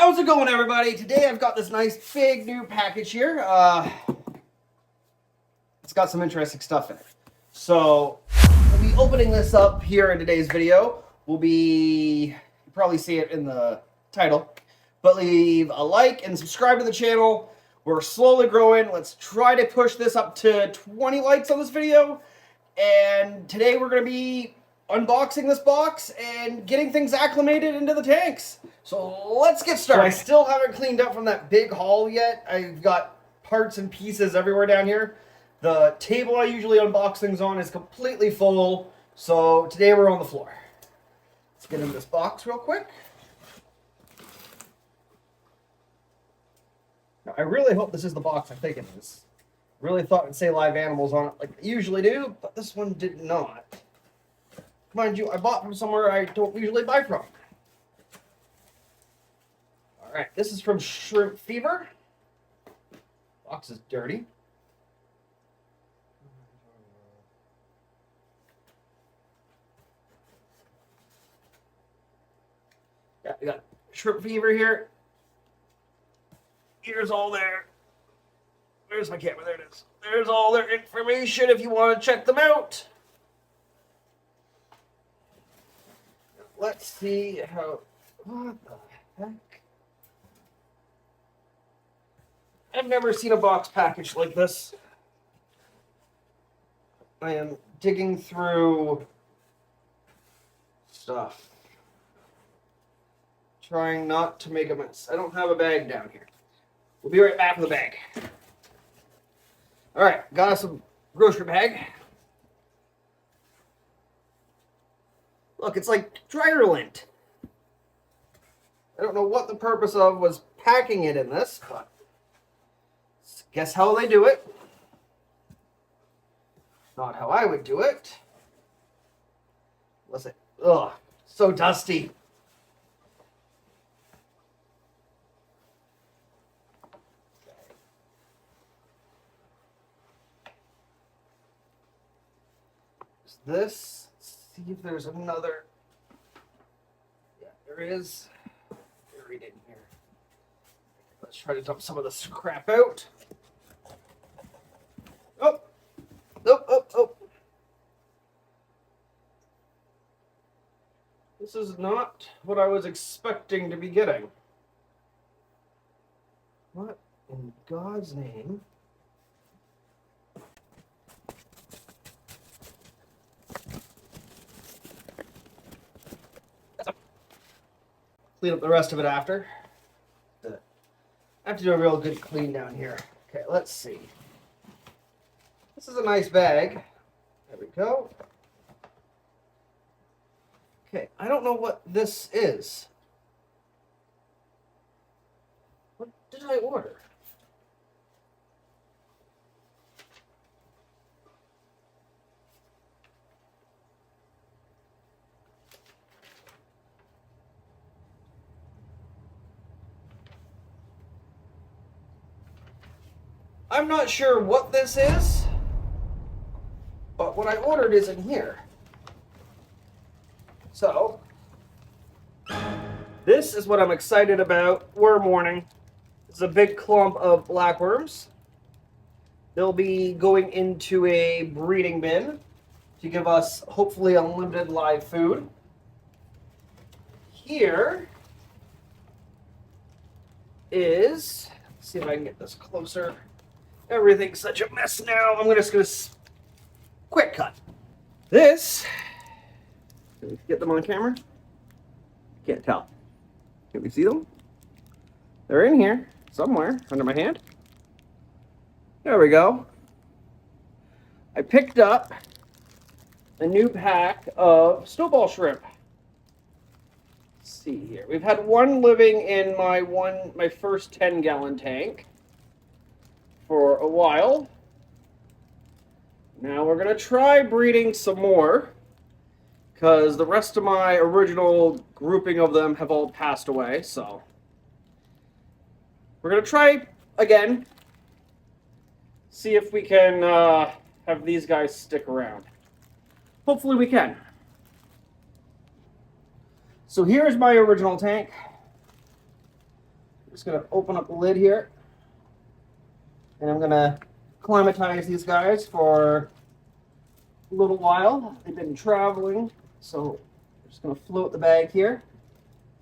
How's it going, everybody? Today I've got this nice big new package here. It's got some interesting stuff in it. So we'll be opening this up here in today's video. You probably see it in the title, but leave a like and subscribe to the channel. We're slowly growing. Let's try to push this up to 20 likes on this video. And today we're going to be unboxing this box and getting things acclimated into the tanks. So let's get started. So I still haven't cleaned up from that big haul yet. I've got parts and pieces everywhere down here. The table I usually unbox things on is completely full. So today we're on the floor. Let's get into this box real quick. Now, I really hope this is the box I think it is. Really thought it'd say live animals on it like they usually do, but this one did not. Mind you, I bought from somewhere I don't usually buy from. Alright, this is from Shrimp Fever. Box is dirty. Yeah, we got Shrimp Fever here. Here's all their... Where's my camera? There it is. There's all their information if you want to check them out. Let's see how... What the heck? I've never seen a box package like this. I am digging through stuff. Trying not to make a mess. I don't have a bag down here. We'll be right back with a bag. Alright, got us a grocery bag. Look, it's like dryer lint. I don't know what the purpose of was packing it in this, but guess how they do it. Not how I would do it. What's it? Ugh, so dusty. This. Let's see if there's another. Yeah, there is. Buried in here. Let's try to dump some of this crap out. Oh! Oh! This is not what I was expecting to be getting. What in God's name? Clean up the rest of it after. I have to do a real good clean down here. Okay, let's see. This is a nice bag. There we go. Okay, I don't know what this is. What did I order? I'm not sure what this is, but what I ordered is in here. So, this is what I'm excited about. Worm warning. It's a big clump of blackworms. They'll be going into a breeding bin to give us, hopefully, unlimited live food. Here is, let's see if I can get this closer. Everything's such a mess now. I'm just going to quick cut. This, can we get them on camera? Can't tell. Can we see them? They're in here somewhere under my hand. There we go. I picked up a new pack of snowball shrimp. Let's see here. We've had one living in my first 10-gallon tank for a while. Now we're going to try breeding some more because the rest of my original grouping of them have all passed away, so we're going to try again, see if we can have these guys stick around. Hopefully we can. So here's my original tank. Just gonna open up the lid here, and I'm gonna acclimatize these guys for a little while. They've been traveling, so I'm just gonna float the bag here,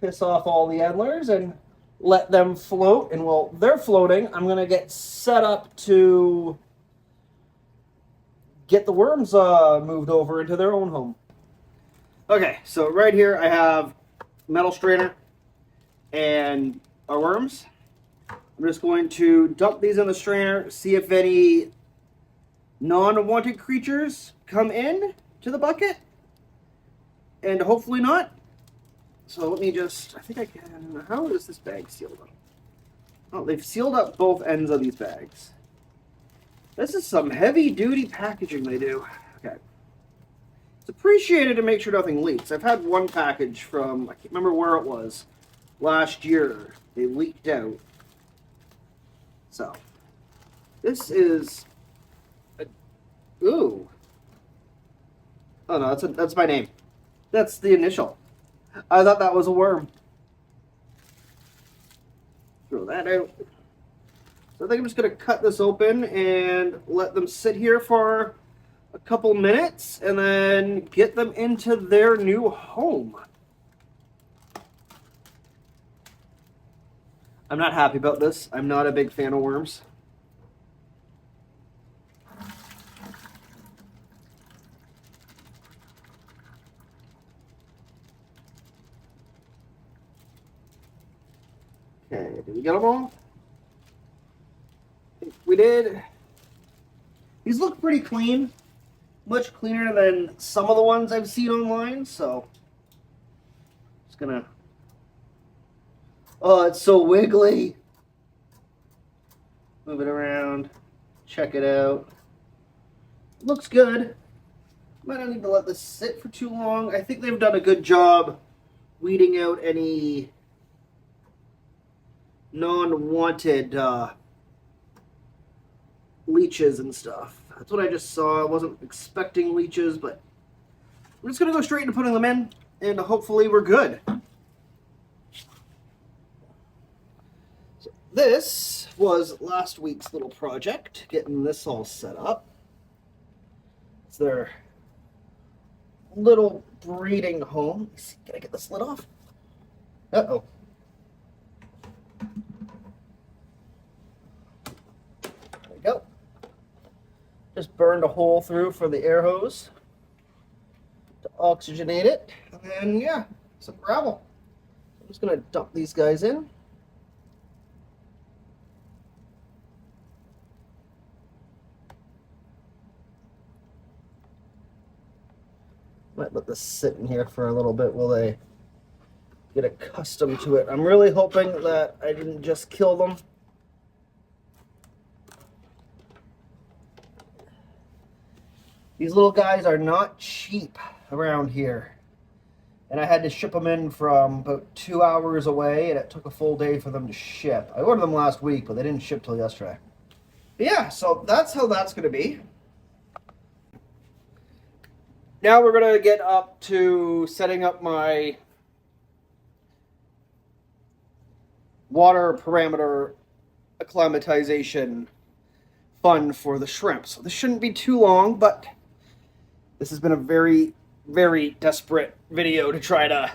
piss off all the endlers, and let them float. And while they're floating, I'm gonna get set up to get the worms moved over into their own home. Okay, so right here I have metal strainer and our worms. I'm just going to dump these in the strainer, see if any non-wanted creatures come in to the bucket, and hopefully not. So let me just, I think I can, how is this bag sealed up? Oh, they've sealed up both ends of these bags. This is some heavy-duty packaging they do. Okay. It's appreciated to make sure nothing leaks. I've had one package from, I can't remember where it was, last year. They leaked out. So, this is, ooh. Oh no, that's my name. That's the initial. I thought that was a worm. Throw that out. So I think I'm just going to cut this open and let them sit here for a couple minutes and then get them into their new home. I'm not happy about this. I'm not a big fan of worms. Okay, did we get them all? I think we did. These look pretty clean. Much cleaner than some of the ones I've seen online, so just gonna, oh, it's so wiggly. Move it around, check it out. Looks good. Might not need to let this sit for too long. I think they've done a good job weeding out any non-wanted leeches and stuff. That's what I just saw. I wasn't expecting leeches, but we're just going to go straight into putting them in, and hopefully we're good. So this was last week's little project, getting this all set up. It's their little breeding home. Let me see, can I get this lid off? Uh-oh. There we go. Just burned a hole through for the air hose to oxygenate it. And then, yeah, some gravel. I'm just going to dump these guys in. Might let this sit in here for a little bit while they get accustomed to it. I'm really hoping that I didn't just kill them. These little guys are not cheap around here. And I had to ship them in from about 2 hours away, and it took a full day for them to ship. I ordered them last week, but they didn't ship till yesterday. But yeah, so that's how that's going to be. Now we're going to get up to setting up my water parameter acclimatization fund for the shrimp. So this shouldn't be too long, but this has been a very, very desperate video to try to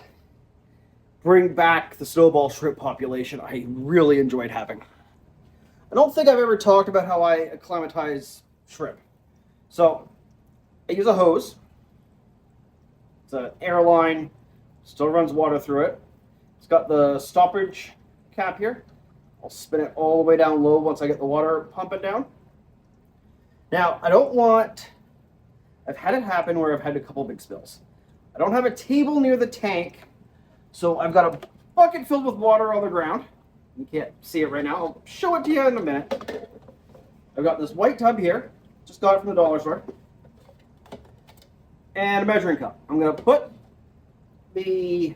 bring back the snowball shrimp population I really enjoyed having. I don't think I've ever talked about how I acclimatize shrimp. So I use a hose. It's an airline, still runs water through it. It's got the stoppage cap here. I'll spin it all the way down low once I get the water pumping down. Now, I've had it happen where I've had a couple big spills. I don't have a table near the tank, so I've got a bucket filled with water on the ground. You can't see it right now. I'll show it to you in a minute. I've got this white tub here. Just got it from the dollar store. And a measuring cup. I'm going to put the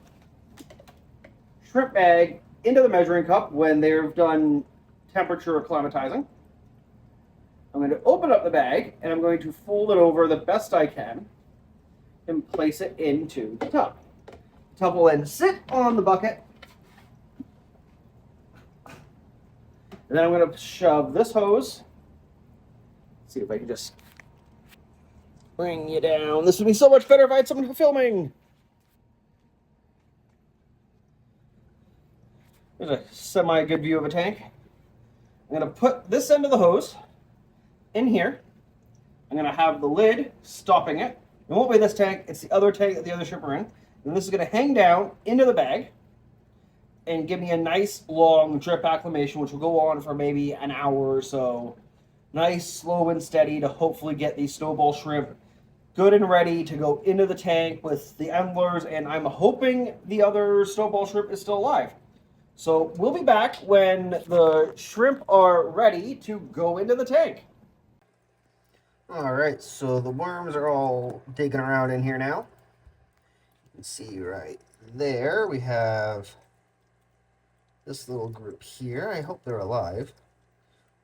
shrimp bag into the measuring cup when they've done temperature acclimatizing. I'm going to open up the bag, and I'm going to fold it over the best I can and place it into the tub. The tub will then sit on the bucket And then I'm going to shove this hose. Let's see if I can just bring you down. This would be so much better if I had someone filming. There's a semi-good view of a tank. I'm going to put this end of the hose in here. I'm going to have the lid stopping it. It won't be this tank. It's the other tank that the other shrimp are in. And this is going to hang down into the bag and give me a nice long drip acclimation, which will go on for maybe an hour or so. Nice, slow and steady to hopefully get these snowball shrimp good and ready to go into the tank with the endlers. And I'm hoping the other snowball shrimp is still alive. So we'll be back when the shrimp are ready to go into the tank. All right, so the worms are all digging around in here now. You can see right there we have this little group here. I hope they're alive.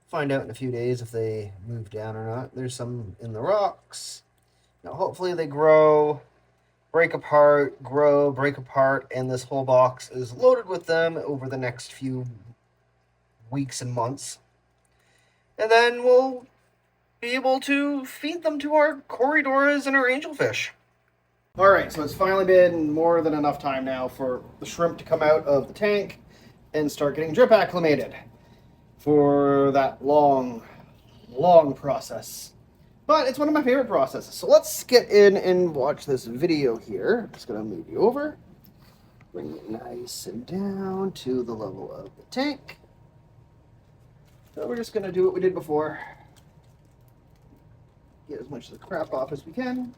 Find out in a few days if they move down or not. There's some in the rocks. Now hopefully they grow, break apart, grow, break apart, and this whole box is loaded with them over the next few weeks and months. And then we'll be able to feed them to our Corydoras and our angelfish. All right, so it's finally been more than enough time now for the shrimp to come out of the tank and start getting drip acclimated for that long process. But it's one of my favorite processes. So let's get in and watch this video here. I'm just gonna move you over. Bring it nice and down to the level of the tank. So we're just gonna do what we did before. Get as much of the crap off as we can.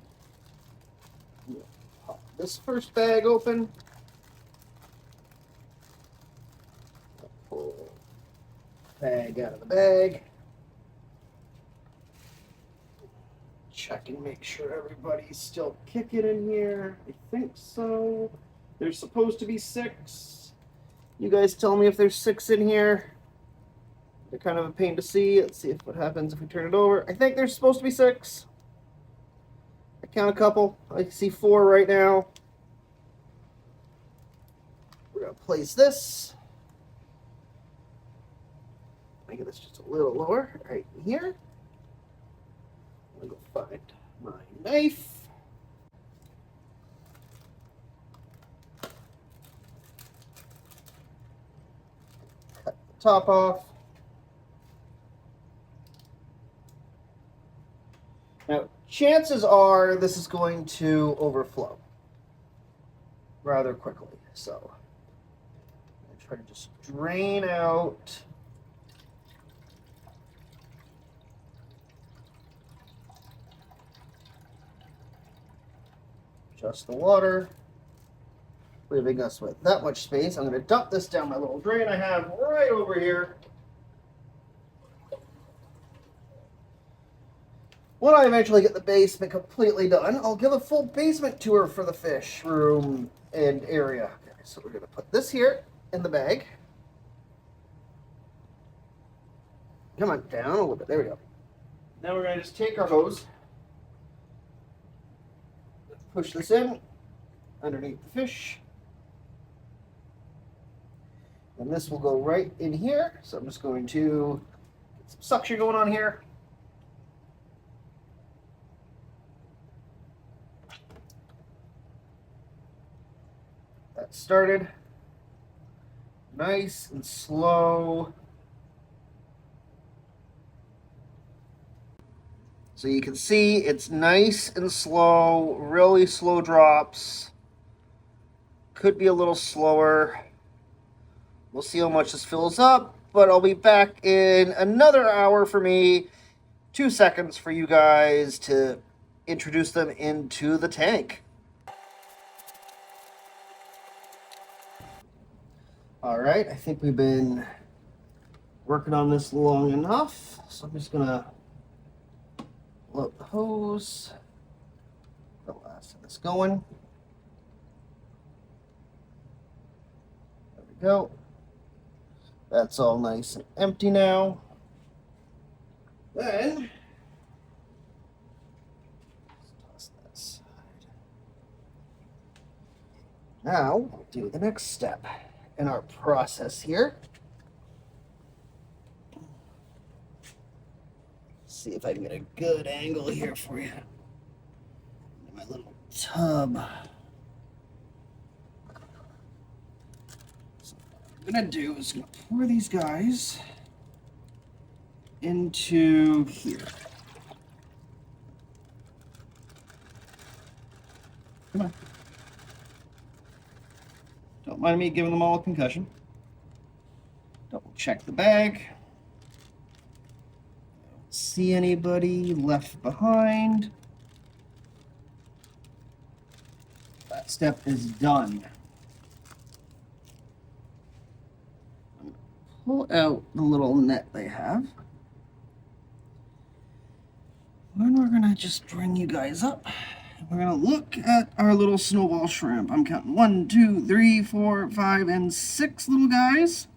Pop this first bag open. Pull the bag out of the bag. Check and make sure everybody's still kicking in here. I think so. There's supposed to be 6. You guys tell me if there's 6 in here. They're kind of a pain to see. Let's see what happens if we turn it over. I think there's supposed to be 6. I count a couple. I see 4 right now. We're going to place this. Make this just a little lower right here. I'm going to go find my knife. Cut the top off. Now, chances are this is going to overflow rather quickly. So, I'm going to try to just drain out just the water, leaving us with that much space. I'm going to dump this down my little drain I have right over here. When I eventually get the basement completely done, I'll give a full basement tour for the fish room and area. Okay, so we're going to put this here in the bag. Come on, down a little bit. There we go. Now we're going to just take our hose, push this in underneath the fish, and this will go right in here. So I'm just going to get some suction going on here. That started nice and slow. So you can see it's nice and slow, really slow drops. Could be a little slower. We'll see how much this fills up, but I'll be back in another hour for me. 2 seconds for you guys to introduce them into the tank. All right, I think we've been working on this long enough, so I'm just gonna pull up the hose. The last of this going. There we go. That's all nice and empty now. Then let's toss that aside. Now we'll do the next step in our process here. see if I can get a good angle here for you. My little tub. So what I'm gonna do is gonna pour these guys into here. Come on. Don't mind me giving them all a concussion. Double check the bag. Don't see anybody left behind. That step is done. I'm gonna pull out the little net they have. And we're gonna just bring you guys up. We're gonna look at our little snowball shrimp. I'm counting 1, 2, 3, 4, 5, and 6 little guys.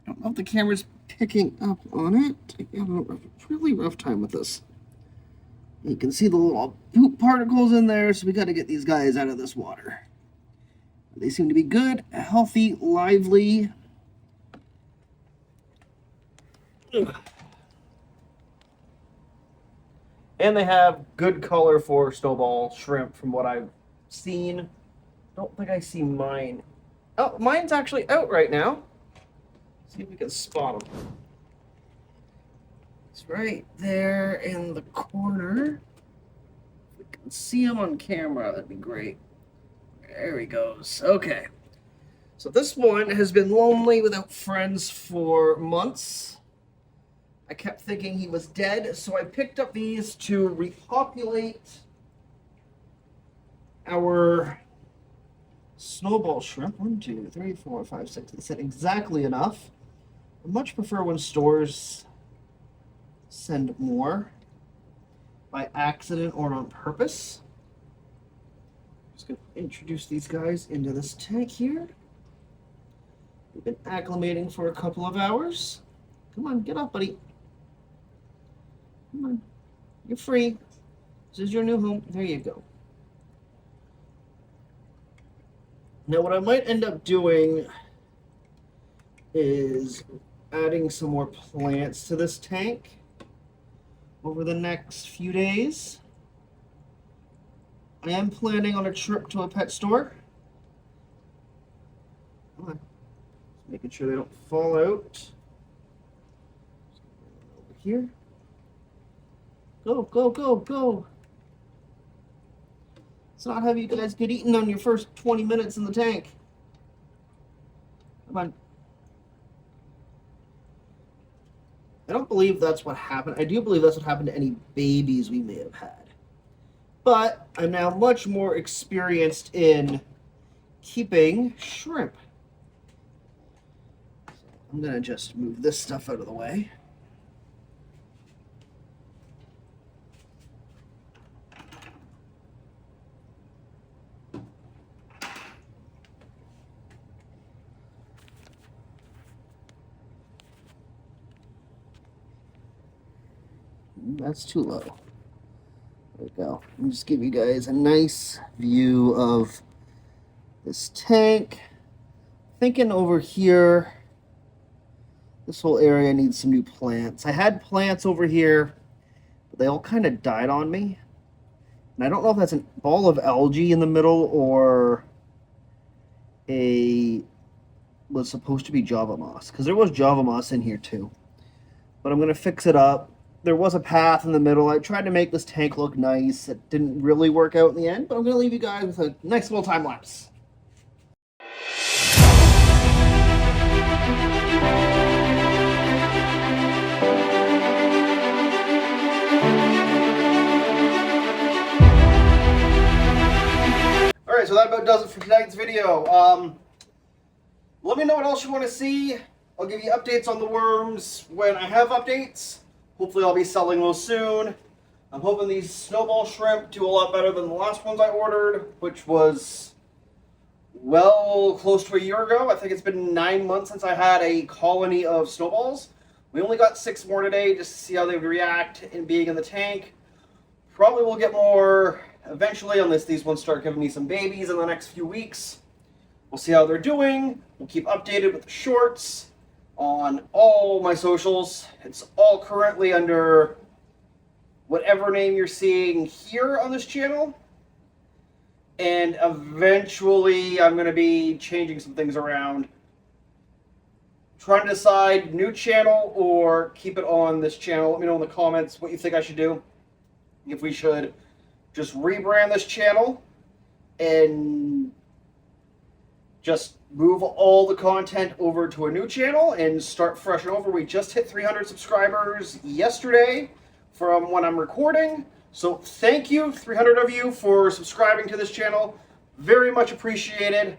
I don't know if the camera's picking up on it. I have a really rough time with this. You can see the little poop particles in there, so we got to get these guys out of this water. They seem to be good, healthy, lively. Ugh. And they have good color for snowball shrimp from what I've seen. Don't think I see mine. Oh, mine's actually out right now. See if we can spot them. It's right there in the corner. If we can see him on camera, that'd be great. There he goes. Okay. So this one has been lonely without friends for months. I kept thinking he was dead, so I picked up these to repopulate our snowball shrimp. 1, 2, 3, 4, 5, 6. They said exactly enough. I much prefer when stores send more by accident or on purpose. I'm just going to introduce these guys into this tank here. We've been acclimating for a couple of hours. Come on, get up, buddy. Come on. You're free. This is your new home. There you go. Now, what I might end up doing is adding some more plants to this tank over the next few days. I am planning on a trip to a pet store. Come on. Just making sure they don't fall out. Over here. Go, go, go, go. Let's not have you guys get eaten on your first 20 minutes in the tank. Come on. I don't believe that's what happened. I do believe that's what happened to any babies we may have had. But I'm now much more experienced in keeping shrimp. So I'm going to just move this stuff out of the way. That's too low. There we go. Let me just give you guys a nice view of this tank. Thinking over here, this whole area needs some new plants. I had plants over here, but they all kind of died on me. And I don't know if that's a ball of algae in the middle or was supposed to be Java moss, because there was Java moss in here too. But I'm going to fix it up. There was a path in the middle. I tried to make this tank look nice. It didn't really work out in the end, but I'm going to leave you guys with a nice little time lapse. Alright, so that about does it for tonight's video. Let me know what else you want to see. I'll give you updates on the worms when I have updates. Hopefully I'll be selling those soon. I'm hoping these snowball shrimp do a lot better than the last ones I ordered, which was, well, close to a year ago. I think it's been 9 months since I had a colony of snowballs. We only got 6 more today just to see how they would react in being in the tank. Probably will get more eventually unless these ones start giving me some babies in the next few weeks. We'll see how they're doing. We'll keep updated with the shorts on all my socials. It's all currently under whatever name you're seeing here on this channel. And eventually I'm going to be changing some things around. Trying to decide new channel or keep it on this channel. Let me know in the comments what you think I should do. If we should just rebrand this channel and just move all the content over to a new channel and start fresh and over. We just hit 300 subscribers yesterday from when I'm recording. So thank you, 300 of you, for subscribing to this channel. Very much appreciated.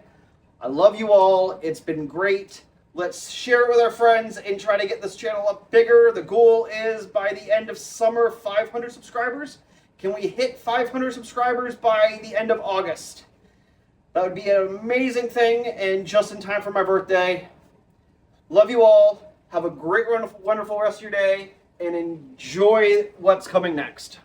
I love you all. It's been great. Let's share it with our friends and try to get this channel up bigger. The goal is by the end of summer, 500 subscribers. Can we hit 500 subscribers by the end of August? That would be an amazing thing and just in time for my birthday. Love you all. Have a great, wonderful rest of your day and enjoy what's coming next.